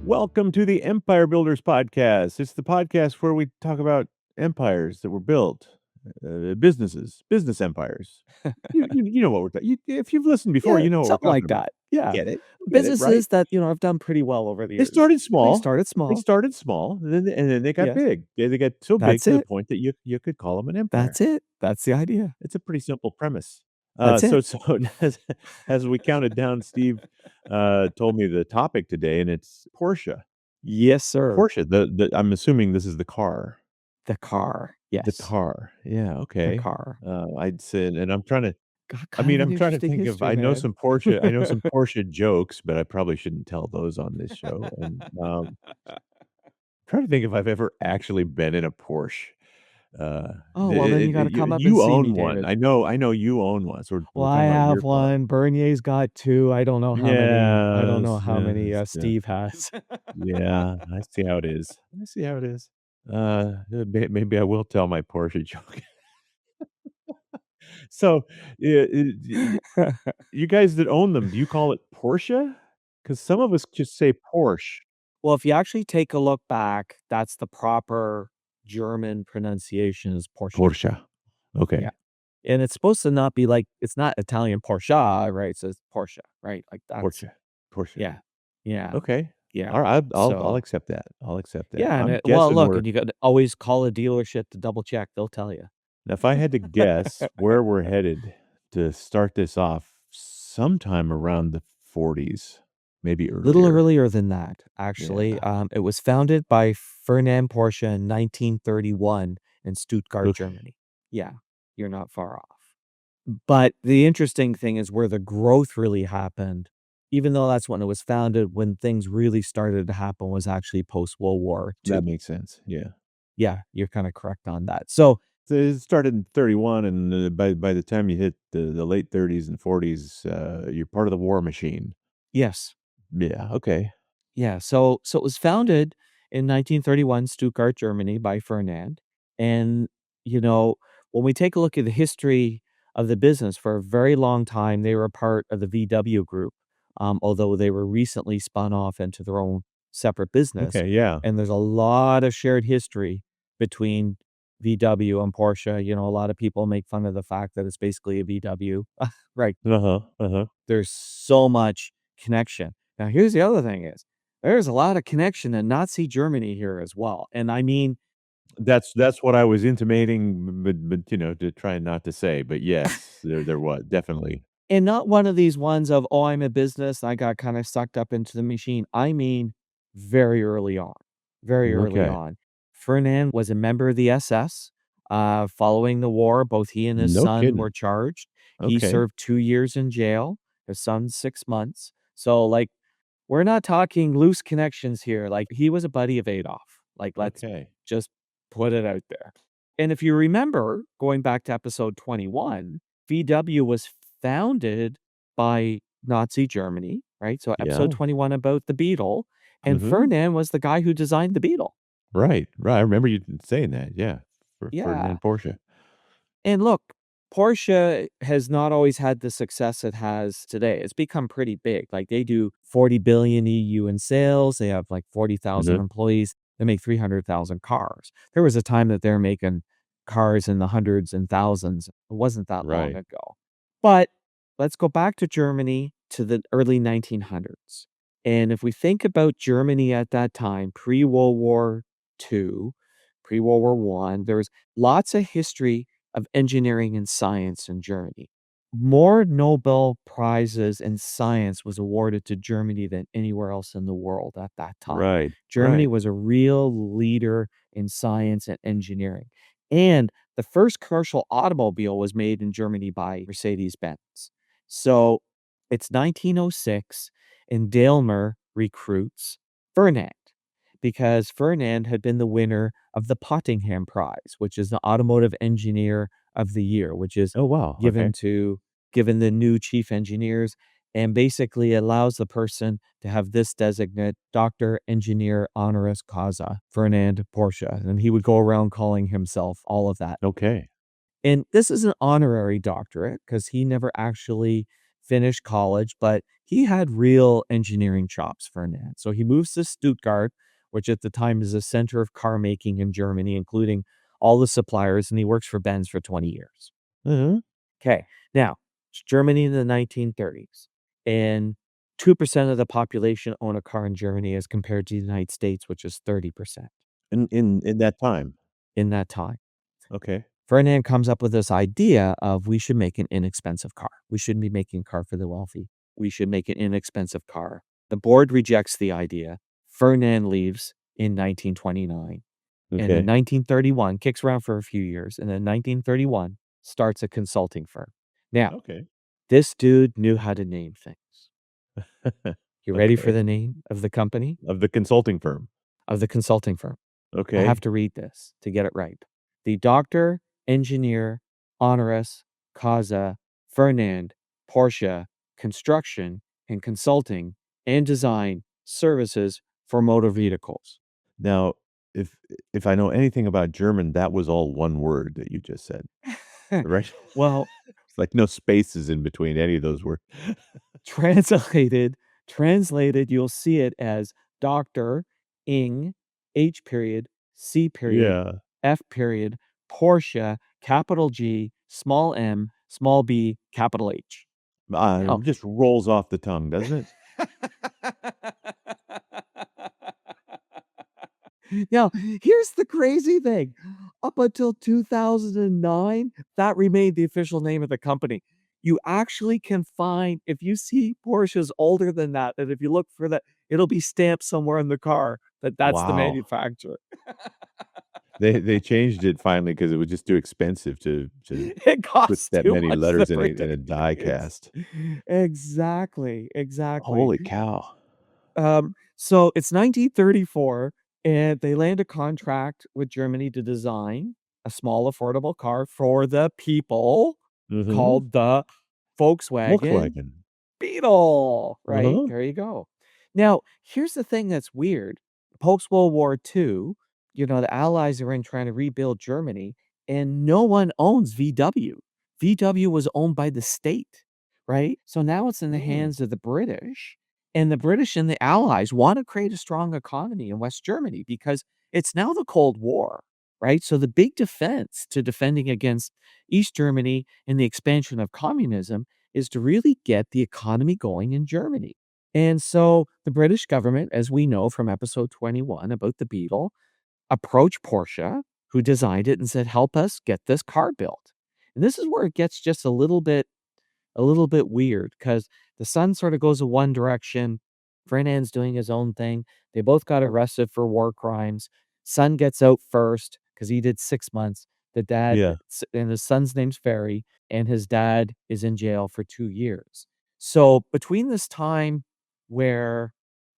Welcome to the Empire Builders podcast. It's the podcast where we talk about empires that were built, business empires. You know what we're talking. If you've listened before, Yeah, you know what we're something talking like about. that. Yeah. Get it? You get it, right? Businesses that, have done pretty well over the They years. started small. They started They small. started small, and then they got Yes. big. They got so big That's to the it. point that you could call them an empire. That's it. That's the idea. It's a pretty simple premise. That's So it. as we counted down, Steve told me the topic today, and it's Porsche. Yes, sir. Porsche. I'm assuming this is the car. The car. The Yes. car. Yeah, The okay. car. I'd say, and I'm trying to. Got I kind mean, of an I'm trying to interesting think of. history, I know man. some Porsche. I know some Porsche jokes, but I probably shouldn't tell those on this show. And trying to think if I've ever actually been in a Porsche. Oh, well, then you gotta come up and You see me, own one. David. I know you own one. So we're Well, I talking about your have car. one. Bernier's got 2. I don't know how many Yes, Steve has. yeah, I see how it is. I see how it is. Maybe I will tell my Porsche joke. So, you guys that own them, do you call it Porsche? Because some of us just say Porsche. Well, if you actually take a look back, that's the proper German pronunciation is Porsche. Porsche. Okay. Yeah. And it's supposed to not be like it's not Italian Porsche, right? So it's Porsche, right? Like that's Porsche. Porsche. yeah. Yeah. Okay. Yeah. All right. I'll So accept that. I'll accept that. yeah, and I'm well, guessing look, we're and you got to always call a dealership to double check. They'll tell you. now, if I had to guess where we're headed to start this off, sometime around the 40s, maybe Little earlier. earlier than that, actually. It was founded by Ferdinand Porsche in 1931 in Stuttgart, Okay. Germany. Yeah, you're not far off. But the interesting thing is where the growth really happened, even though that's when it was founded, when things really started to happen was actually post-World War II. That makes sense. Yeah. Yeah, you're kinda correct on that. So So it started in 31, and by the time you hit the late 30s and 40s, you're part of the war machine. yes. Yeah. Okay. Yeah, so it was founded in 1931, Stuttgart, Germany, by Ferdinand, and, when we take a look at the history of the business, for a very long time, they were a part of the VW Group, although they were recently spun off into their own separate business, Okay. Yeah. and there's a lot of shared history between VW and Porsche. A lot of people make fun of the fact that it's basically a VW. Right. Uh huh. Uh huh. There's so much connection. Now, here's the other thing is, there's a lot of connection in Nazi Germany here as well, and I mean That's what I was intimating, but to try not to say. But yes, there was definitely. and not one of these ones of, "Oh, I'm a business, I got kinda sucked up into the machine." I mean, very early on, very early Okay. on. Ferdinand was a member of the SS. Following the war, both he and his No son kidding. were charged. He Okay. served 2 years in jail, his son 6 months. So, like, we're not talking loose connections here, like, he was a buddy of Adolf. Like, let's Okay. just put it out there. And if you remember, going back to episode 21, VW was founded by Nazi Germany, right? So episode Yeah. 21 about the Beetle, and Mhm. Ferdinand was the guy who designed the Beetle. Right, right, I remember you saying that, yeah, for Yeah. Ferdinand Porsche. And look, Porsche has not always had the success it has today. It's become pretty big. Like they do 40 billion EU in sales. They have like 40,000 Mhm. employees. They make 300,000 cars. There was a time that they're making cars in the hundreds and thousands. It wasn't that long Right. ago. But let's go back to Germany to the early 1900s. And if we think about Germany at that time, pre-World War II, pre-World War One, there was lots of history of engineering and science in Germany. More Nobel Prizes in science was awarded to Germany than anywhere else in the world at that time. Right, Germany right. was a real leader in science and engineering. And the first commercial automobile was made in Germany by Mercedes-Benz. So it's 1906, and Daimler recruits Ferdinand because Ferdinand had been the winner of the Pottingham Prize, which is the Automotive Engineer of the Year, which is Oh, wow, okay. given the new chief engineers, and basically allows the person to have this designate Doctor Engineer Honoris Causa, Ferdinand Porsche, and he would go around calling himself all of that. Okay. And this is an honorary doctorate because he never actually finish college, but he had real engineering chops, Ferdinand. So he moves to Stuttgart, which at the time is a center of car making in Germany, including all the suppliers, and he works for Benz for 20 years. Uh-huh. Okay, now it's Germany in the 1930s, and 2% of the population own a car in Germany as compared to the United States, which is 30% In that time. in that time. Okay. Ferdinand comes up with this idea of we should make an inexpensive car. We shouldn't be making a car for the wealthy. We should make an inexpensive car. The board rejects the idea. Ferdinand leaves in 1929. And in Okay. 1931, kicks around for a few years, and then 1931 starts a consulting firm. Now, Okay. this dude knew how to name things. You ready for Okay. the name of the company? Of the consulting firm. Of the consulting firm. I Okay. have to read this to get it right. The Doctor, Engineer, Honoris, Causa, Fernand, Porsche, Construction and Consulting and Design Services for Motor Vehicles. Now, if I know anything about German, that was all one word that you just said, right? Well, It's like no spaces in between any of those words. translated, you'll see it as Doctor, Ing, H period, C period, Yeah. F period, Porsche, capital G, small m, small b, capital H. Now, It just rolls off the tongue, doesn't it? now, here's the crazy thing. Up until 2009, that remained the official name of the company. You actually can find, if you see Porsches older than that, and if you look for that, it'll be stamped somewhere in the car that that's the Wow. manufacturer. They changed it finally because it was just too expensive to It put costs that too many much letters to in print a die it. cast. Exactly. Holy cow. So it's 1934, and they land a contract with Germany to design a small, affordable car for the people Mhm. called the Volkswagen Volkswagen. Beetle. Right? Uh-huh. There you go. Now, here's the thing that's weird. Post World War II, the Allies are in trying to rebuild Germany, and no one owns VW. VW was owned by the state, right? So now it's in the Mm. hands of the British, and the British and the Allies want to create a strong economy in West Germany because it's now the Cold War, right? So the big defense to defending against East Germany and the expansion of communism is to really get the economy going in Germany. And so the British government, as we know from episode 21 about the Beetle, approached Porsche, who designed it, and said, help us get this car built. And this is where it gets just a little bit weird because the son sort of goes in one direction. Fernand's doing his own thing. They both got arrested for war crimes. Son gets out first because he did 6 months. The dad, Yeah. and his son's name's Ferry, and his dad is in jail for 2 years. So between this time where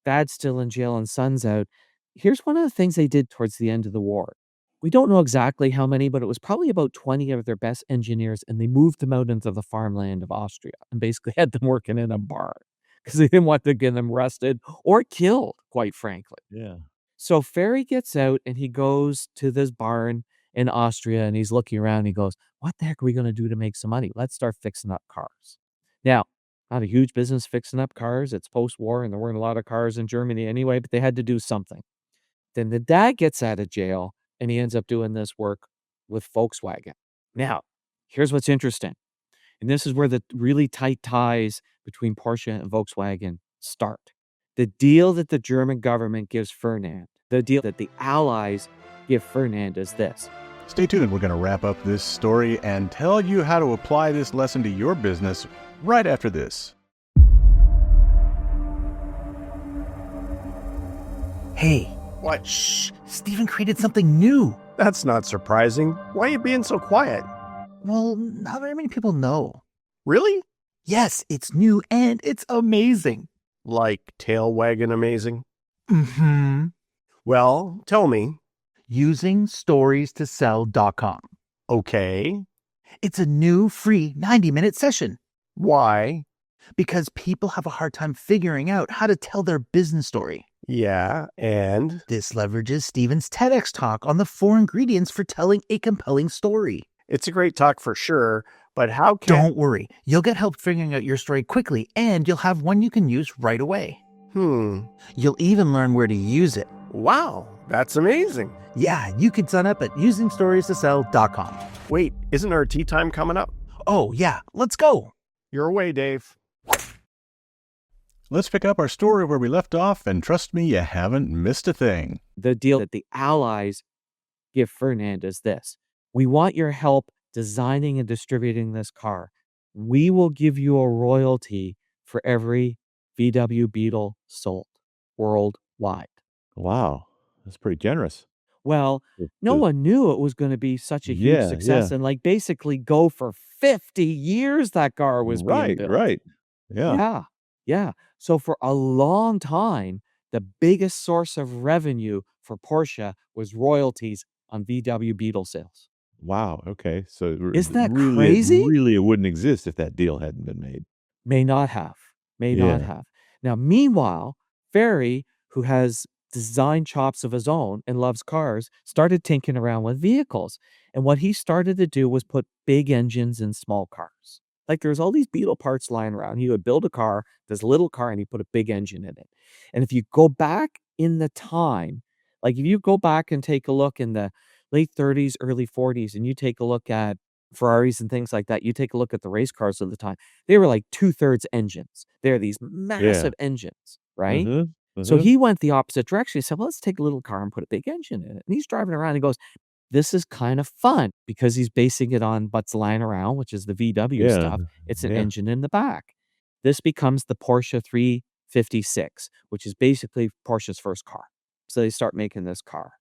dad's still in jail and son's out, here's one of the things they did towards the end of the war. We don't know exactly how many, but it was probably about 20 of their best engineers, and they moved them out into the farmland of Austria and basically had them working in a barn because they didn't want to get them arrested or killed, quite frankly. Yeah. So Ferry gets out and he goes to this barn in Austria and he's looking around. And he goes, what the heck are we going to do to make some money? Let's start fixing up cars. Now, not a huge business fixing up cars. It's post-war and there weren't a lot of cars in Germany anyway, but they had to do something. Then the dad gets out of jail and he ends up doing this work with Volkswagen. Now, here's what's interesting. And this is where the really tight ties between Porsche and Volkswagen start. The deal that the German government gives Ferdinand, the deal that the Allies give Ferdinand is this. Stay tuned. We're going to wrap up this story and tell you how to apply this lesson to your business right after this. Hey. What? Shh. Steven created something new. That's not surprising. Why are you being so quiet? Well, not very many people know. Really? Yes, it's new and it's amazing. Like tail wagging amazing? Mm-hmm. Well, tell me. Using storiestosell.com. Okay. It's a new free 90-minute session. Why? Because people have a hard time figuring out how to tell their business story. Yeah, and? This leverages Steven's TEDx talk on the 4 ingredients for telling a compelling story. It's a great talk for sure, But how can... Don't worry. You'll get help figuring out your story quickly, and you'll have one you can use right away. You'll even learn where to use it. Wow, that's amazing. Yeah, you can sign up at usingstoriestosell.com. Wait, isn't our tea time coming up? Oh, yeah, let's go. Your way, Dave. Let's pick up our story where we left off, and trust me, you haven't missed a thing. The deal that the Allies give Ferdinand is this: we want your help designing and distributing this car. We will give you a royalty for every VW Beetle sold worldwide. Wow, that's pretty generous. Well, no one knew it was going to be such a huge success, and like basically go for 50 years that car was being built. Right. Yeah. Yeah. So for a long time, the biggest source of revenue for Porsche was royalties on VW Beetle sales. Wow. Okay. So Isn't that really, crazy? really, it wouldn't exist if that deal hadn't been made. May not have. Now, meanwhile, Ferry, who has design chops of his own and loves cars, started tinkering around with vehicles. And what he started to do was put big engines in small cars. Like there's all these Beetle parts lying around. He would build a car, this little car, and he put a big engine in it. And if you go back in the time, like if you go back and take a look in the late 30s, early 40s, and you take a look at Ferraris and things like that, you take a look at the race cars of the time, they were like 2/3 engines. They're these massive engines, right? So he went the opposite direction. He said, well, let's take a little car and put a big engine in it. And he's driving around and he goes, this is kind of fun, because he's basing it on what's lying around, which is the VW stuff. It's an engine in the back. This becomes the Porsche 356, which is basically Porsche's first car. So they start making this car.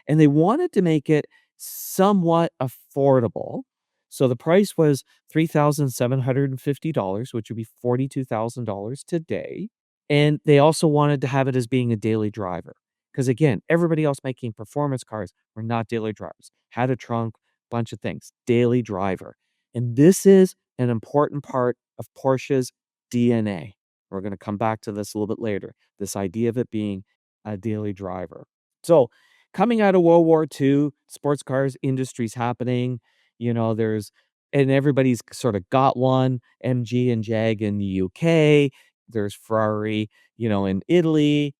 And they wanted to make it somewhat affordable. So the price was $3,750, which would be $42,000 today. And they also wanted to have it as being a daily driver. Because again, everybody else making performance cars were not daily drivers. Had a trunk, bunch of things. Daily driver. And this is an important part of Porsche's DNA. We're going to come back to this a little bit later. This idea of it being a daily driver. So coming out of World War II, sports cars industry's happening. And everybody's sort of got one. MG and Jag in the UK. There's Ferrari, in Italy.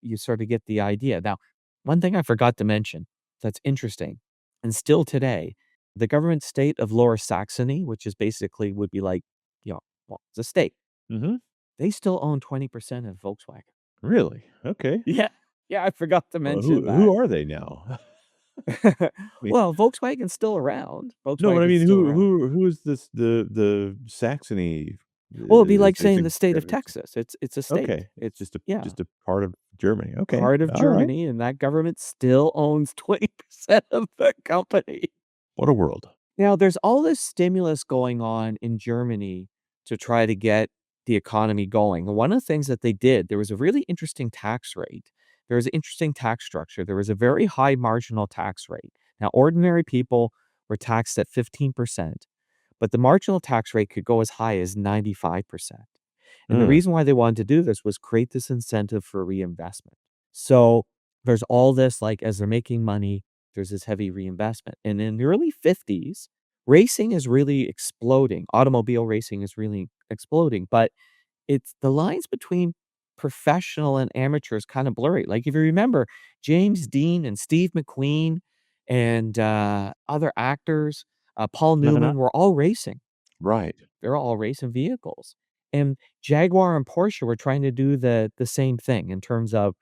You sort of get the idea. Now, one thing I forgot to mention that's interesting, and still today, the government state of Lower Saxony, which is basically would be like, it's a state. They still own 20% of Volkswagen. Really? Okay. Yeah, I forgot to mention that. Who are they now? Well, Volkswagen's still around. No, but I mean, who is this? The Saxony? Well, it'd be like saying the state of Texas. It's a state. Okay, It's just a part of Germany. Okay, part of all right. Germany, and that government still owns 20% of the company. What a world! Now, there's all this stimulus going on in Germany to try to get the economy going. And one of the things that they did, there was a really interesting tax rate. There was an interesting tax structure. There was a very high marginal tax rate. Now, ordinary people were taxed at 15%, but the marginal tax rate could go as high as 95%. And the reason why they wanted to do this was create this incentive for reinvestment. So there's all this, like, as they're making money, there's this heavy reinvestment. And in the early 50s, racing is really exploding. Automobile racing is really exploding, but it's the lines between professional and amateur is kind of blurry. Like if you remember, James Dean and Steve McQueen and other actors, Paul Newman, were all racing. Right. They're all racing vehicles. And Jaguar and Porsche were trying to do the same thing in terms of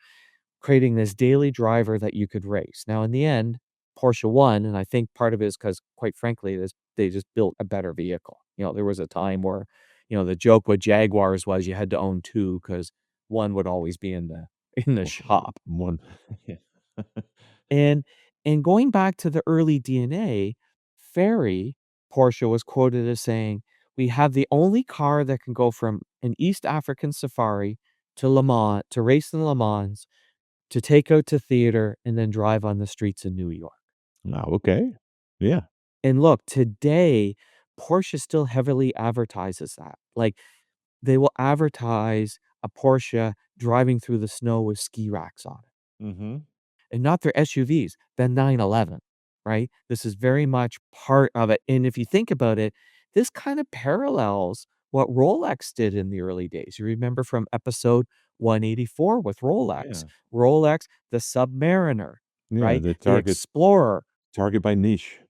creating this daily driver that you could race. Now, in the end, Porsche won, and I think part of it is because, quite frankly, they just built a better vehicle. There was a time where, the joke with Jaguars was you had to own two because one would always be in the shop. One. And going back to the early DNA, Ferry, Porsche, was quoted as saying, "We have the only car that can go from an East African safari to Le Mans, to race in Le Mans, to take out to theater, and then drive on the streets of New York." Wow. Okay. Yeah. And look, today, Porsche still heavily advertises that. Like, they will advertise a Porsche driving through the snow with ski racks on it. Mm-hmm. And not their SUVs, the 911, right? This is very much part of it. And if you think about it, this kind of parallels what Rolex did in the early days. You remember from episode 184 with Rolex. Yeah. Rolex, the Submariner, Yeah, right? the The target Explorer, by niche.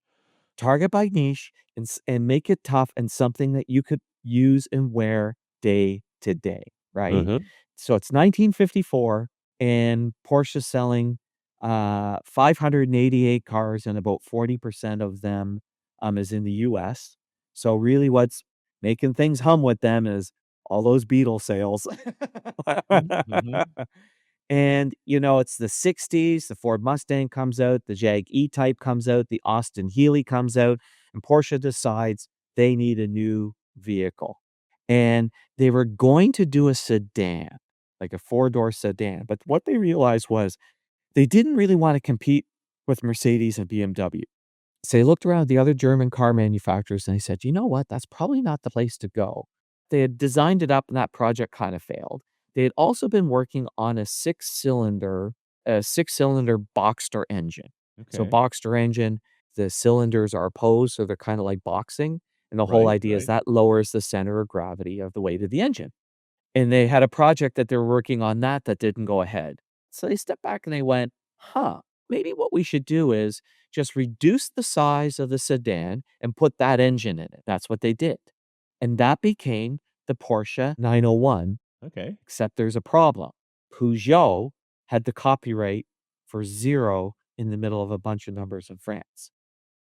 target by niche, and make it tough and something that you could use and wear day to day, right? Uh-huh. So it's 1954, and Porsche selling 588 cars, and about 40% of them is in the US. So really what's making things hum with them is all those Beetle sales. Mhm, mhm. And, it's the '60s, the Ford Mustang comes out, the Jag E-Type comes out, the Austin Healey comes out, and Porsche decides they need a new vehicle. And they were going to do a sedan, like a four-door sedan, but what they realized was they didn't really wanna compete with Mercedes and BMW. So they looked around the other German car manufacturers and they said, "You know what? That's probably not the place to go." They had designed it up and that project kind of failed. They had also been working on a six-cylinder Boxster engine. So Okay. Boxster engine, the cylinders are opposed, so they're kind of like boxing. And the whole Right, idea is right. that lowers the center of gravity of the weight of the engine. And they had a project that they were working on that didn't go ahead. So they stepped back and they went, "Huh, maybe what we should do is just reduce the size of the sedan and put that engine in it." That's what they did. And that became the Porsche 901, Okay. except there's a problem. Peugeot had the copyright for 0 in the middle of a bunch of numbers in France.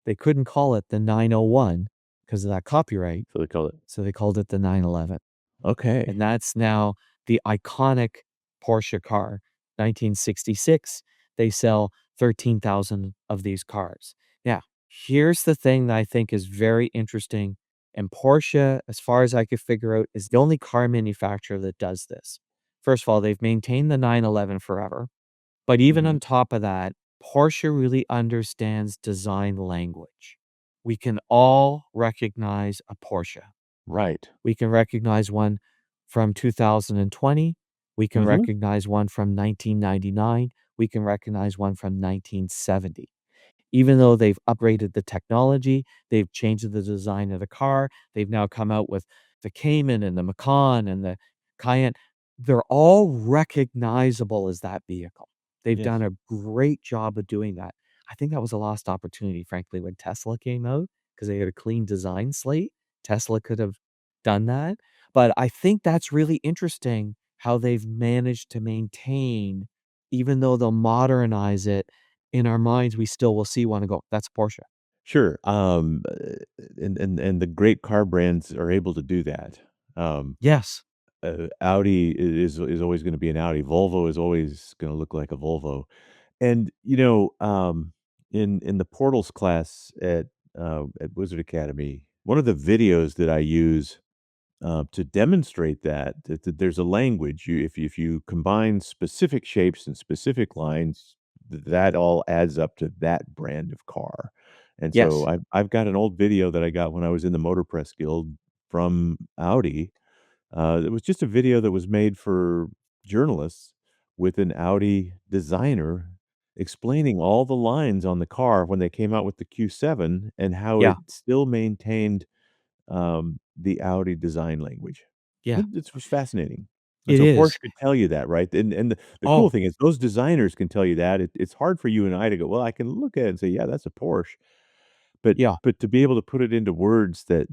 They couldn't call it the 901 because of that copyright, So they call it so they called it the 911. okay. And that's now the iconic Porsche car. 1966, they sell 13,000 of these cars. Now, here's the thing that I think is very interesting, and Porsche, as far as I could figure out, is the only car manufacturer that does this. First of all, they've maintained the 911 forever, but even Mhm. on top of that, Porsche really understands design language. We can all recognize a Porsche. Right. We can recognize one from 2020. We can Mhm. recognize one from 1999. We can recognize one from 1970. Even though they've upgraded the technology, they've changed the design of the car, they've now come out with the Cayman and the Macan and the Cayenne. They're all recognizable as that vehicle. They've Yes. done a great job of doing that. I think that was a lost opportunity, frankly, when Tesla came out because they had a clean design slate. Tesla could have done that. But I think that's really interesting how they've managed to maintain, even though they'll modernize it, in our minds, we still will see one and go, "That's a Porsche." Sure. And the great car brands are able to do that. Um, Yes. Audi is always gonna be an Audi. Volvo is always gonna look like a Volvo. And, in the Portals class at Wizard Academy, one of the videos that I use to demonstrate that there's a language. If you combine specific shapes and specific lines, that all adds up to that brand of car. And so Yes. I've got an old video that I got when I was in the Motor Press Guild from Audi. It was just a video that was made for journalists with an Audi designer explaining all the lines on the car when they came out with the Q7 and how Yeah. it still maintained the Audi design language. Yeah. It was fascinating. And It so Porsche is. could tell you that, right? And the cool Oh, thing is those designers can tell you that. It's hard for you and I to go, "Well, I can look at it and say, 'Yeah, that's a Porsche.'" But yeah. but to be able to put it into words that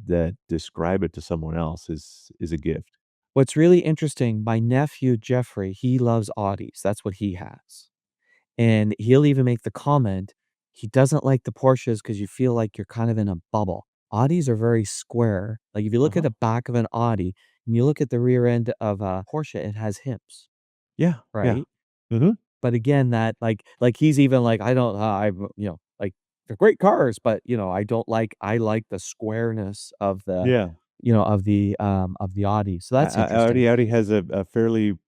describe it to someone else is a gift. What's really interesting, my nephew, Jeffrey, he loves Audis. That's what he has. And he'll even make the comment, he doesn't like the Porsches because you feel like you're kind of in a bubble. Audis are very square. Like, if you look at Uh-huh. the back of an Audi and you look at the rear end of a Porsche, it has hips, Yeah, yeah. right? Mhm. But again, that he's even like, I don't like, they're great cars, but, I like the squareness of the, Yeah. of the Audi. So that's interesting. Audi has a fairly,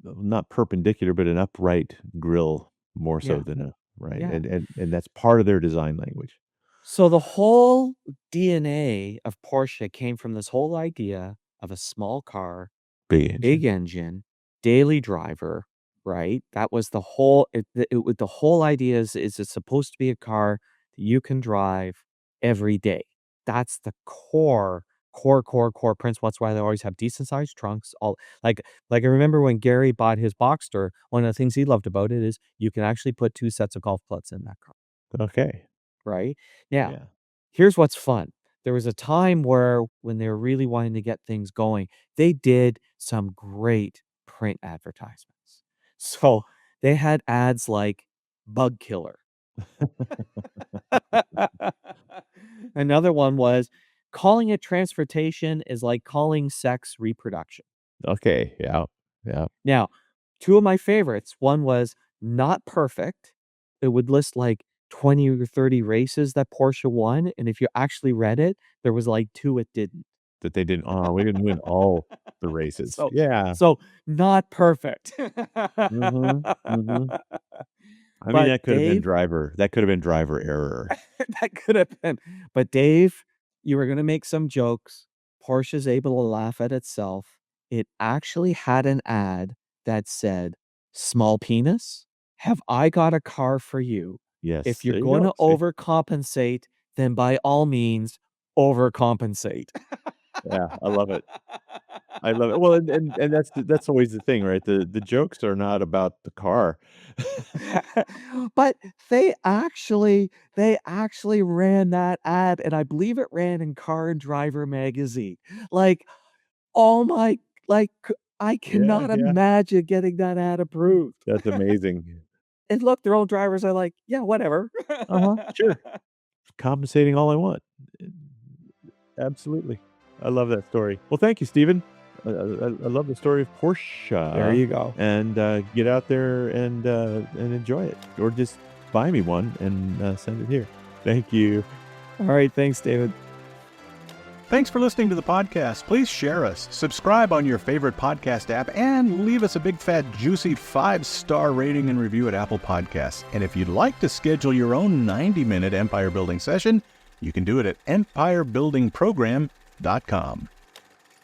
not perpendicular, but an upright grille more so Yeah. than a right, Yeah. and that's part of their design language. So the whole DNA of Porsche came from this whole idea of a small car, Big big engine. engine, daily driver, right? That was the whole the whole idea is it's supposed to be a car that you can drive every day. that's the core principle. That's why they always have decent sized trunks. All like I remember when Gary bought his Boxster, one of the things he loved about it is you can actually put 2 sets of golf clubs in that car, Okay. right? Now, Yeah. here's what's fun. There was a time where when they were really wanting to get things going, they did some great print advertisements. So, they had ads like bug killer. Another one was calling it transportation is like calling sex reproduction. Okay. Yeah. Yeah. Now, 2 of my favorites, one was not perfect. It would list like 20 or 30 races that Porsche won, and if you actually read it, there was like 2 it didn't. That they didn't we didn't win all the races. So Yeah. so not perfect. Mhm. Mhm. I mean, But Dave, that could have been driver error. that could have been, but Dave, you were gonna make some jokes. Porsche's able to laugh at itself. It actually had an ad that said, "Small penis? Have I got a car for you? Yes, If you're there you go. gonna See? overcompensate, then by all means, overcompensate." Yeah, I love it. I love it. Well, and that's always the thing, right? The jokes are not about the car. But they actually ran that ad, and I believe it ran in Car and Driver magazine. Like, oh my like, I Yeah, cannot yeah. imagine getting that ad approved. That's amazing. And look, their own drivers are like, "Yeah, whatever." Uh-huh, sure. Compensating all I want. Eh, absolutely. I love that story. Well, thank you, Stephen. I love the story of There Porsche, you go. and, get out there and enjoy it, or just buy me one and, send it here. Thank you. All right, thanks, David. Thanks for listening to the podcast. Please share us, subscribe on your favorite podcast app, and leave us a big, fat, juicy 5-star rating and review at Apple Podcasts. And if you'd like to schedule your own 90-minute empire building session, you can do it at empirebuildingprogram.com.